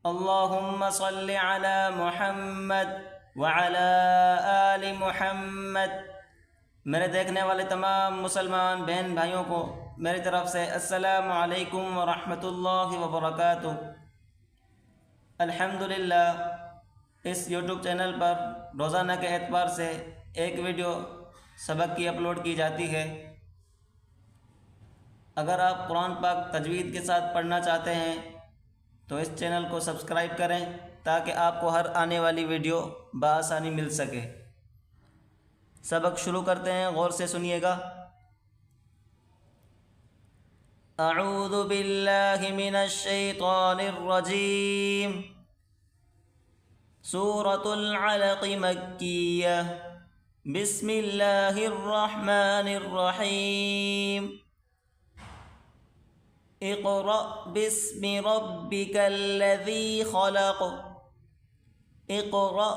اللهم صل على محمد وعلى آل محمد۔ میرے دیکھنے والے تمام مسلمان بہن بھائیوں کو میری طرف سے السلام علیکم ورحمۃ اللہ وبرکاتہ۔ الحمدللہ اس یوٹیوب چینل پر روزانہ کے اعتبار سے ایک ویڈیو سبق کی اپلوڈ کی جاتی ہے۔ اگر آپ قرآن پاک تجوید کے ساتھ پڑھنا چاہتے ہیں تو اس چینل کو سبسکرائب کریں تاکہ آپ کو ہر آنے والی ویڈیو بآسانی مل سکے۔ سبق شروع کرتے ہیں، غور سے سنیے گا۔ اعوذ باللہ من الشیطان الرجیم۔ سورۃ العلق مکیہ۔ بسم اللہ الرحمن الرحیم۔ اقرأ باسم ربک الذی خلق۔ اقرأ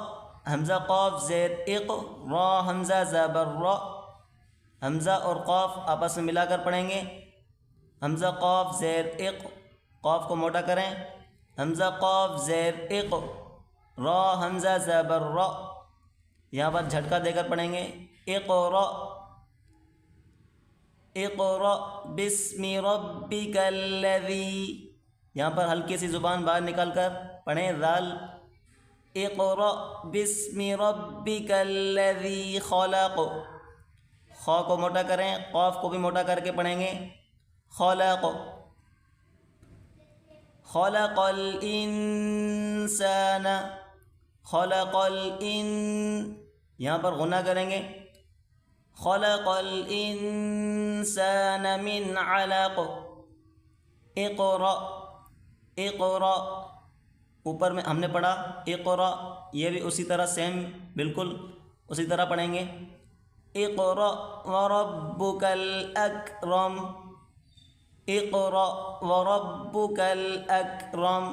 حمزہ قاف زیر اق، را حمزہ زبر را، حمزہ اور قاف آپس میں ملا کر پڑھیں گے۔ حمزہ قاف زیر اق، قاف کو موٹا کریں، حمزہ قاف زیر اق، را حمزہ زبر را، یہاں پر جھٹکا دے کر پڑھیں گے۔ اقرأ اقرأ باسم ربک الذی، یہاں پر ہلکی سی زبان باہر نکال کر پڑھیں، ذال۔ اقرأ باسم ربک الذی خلق، خا کو موٹا کریں، قاف کو بھی موٹا کر کے پڑھیں گے۔ خلق خلق الانسان، خلق یہاں پر غنہ کریں گے۔ خلق الانسان من علق۔ اقرأ اقرأ، اوپر میں ہم نے پڑھا اقرأ، یہ بھی اسی طرح سیم بالکل اسی طرح پڑھیں گے۔ اقرأ وربک الاکرم۔ اقرأ وربک الاکرم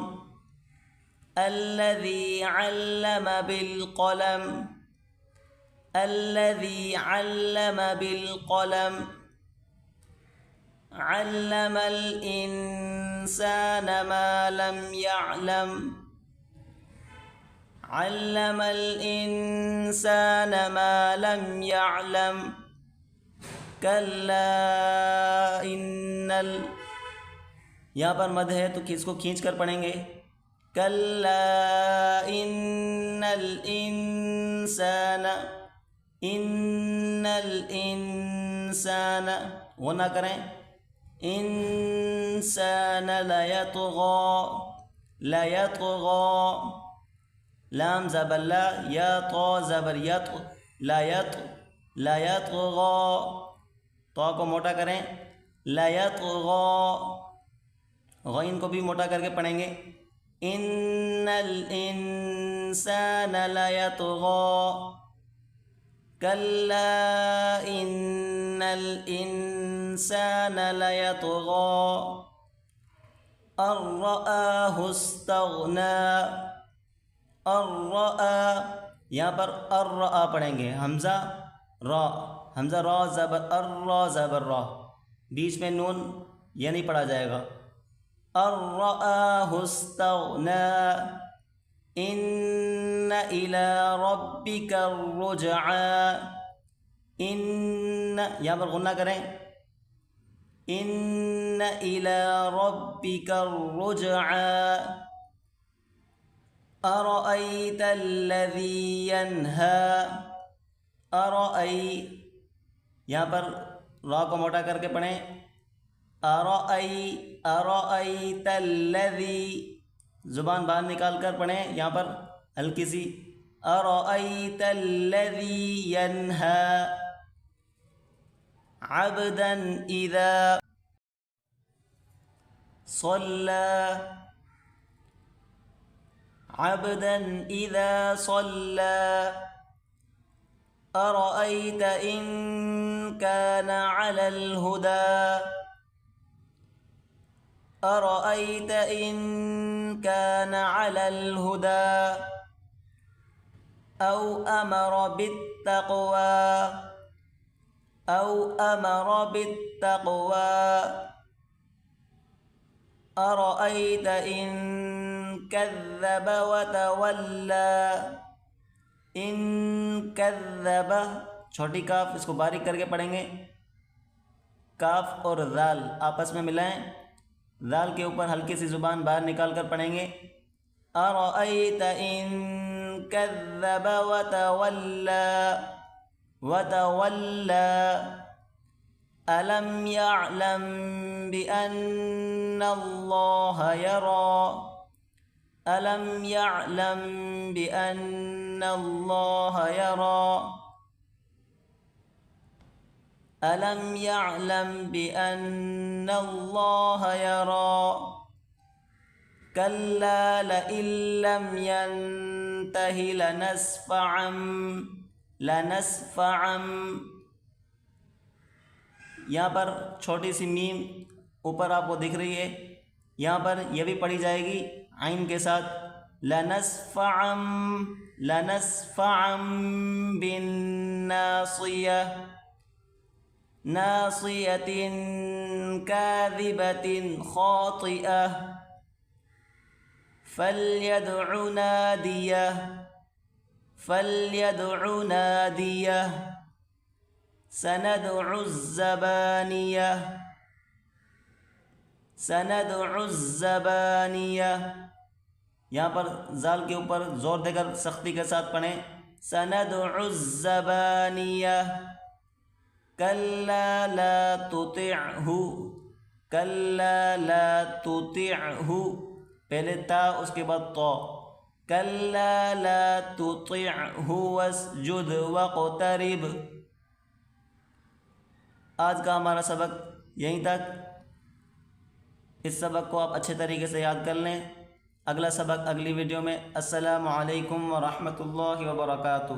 الذی علم بالقلم۔ الذی علم بالقلم علم الانسان ما لم يعلم۔ علم الانسان ما لم يعلم کلا ان یہاں پر مد ہے تو اس کو کھینچ کر پڑھیں گے۔ کلا ان الانسان، ان الانسان غنہ کریں، انسان لیطغی، لیطغی، لام زبر لا، یا طا زبر یط، لیط، لیطغی، طا کو موٹا کریں، لیطغی، غین کو بھی موٹا کر کے پڑھیں گے۔ ان الانسان لیطغی کلا ان الانسان لیطغی ان رآہ استغنی۔ یہاں پر ارآ پڑھیں گے، حمزہ را، حمزہ را زبر را زبر را، بیچ میں نون یہ نہیں پڑھا جائے گا۔ ارآہ استغنی ان الی ربک الرجعی۔ ان یہاں پر غنہ کریں، ان الی ربک الرجعی ارأیت الذی ینہی۔ یہاں پر را کو موٹا کر کے پڑھیں، ارأیت الذی، زبان باہر نکال کر پڑھیں، یہاں پر ہلکی سی، ارأیت الذی ینہی عبدا اذا صلی، عبدا اذا صلی ارأیت ان کان علی الہدی۔ ارأیت ان کان علی الہدی او امر بالتقوی، او امر بالتقوی ارأیت ان کذب وتولی، ان کذب، چھوٹی کاف اس کو باریک کر کے پڑھیں گے، کاف اور ذال آپس میں ملائیں، ذال کے اوپر ہلکی سی زبان باہر نکال کر پڑھیں گے، ارأیت ان کذب وتولی، وتولی، الم یعلم بأن اللہ یری، الم یعلم بأن اللہ یری، الم یعلم بأن اللہ یری، کلا لئن لم ینتہ لنسفعا، یہاں پر چھوٹی سی میم اوپر آپ کو دکھ رہی ہے، یہاں پر یہ بھی پڑھی جائے گی عین کے ساتھ، لنسفعا بالناصیہ، ناصیۃ کاذبۃ خاطئہ، فلیدع نادیہ، سندع الزبانیہ، یہاں پر زال کے اوپر زور دے کر سختی کے ساتھ پڑھیں، سندع الزبانیہ، کلا لا تطعہ، کلا لا تطعہ، پہلے تا اس کے بعد تو، کلا لا تطعہ واسجد واقترب۔ آج کا ہمارا سبق یہیں تک، اس سبق کو آپ اچھے طریقے سے یاد کر لیں، اگلا سبق اگلی ویڈیو میں۔ السلام علیکم ورحمۃ اللہ وبرکاتہ۔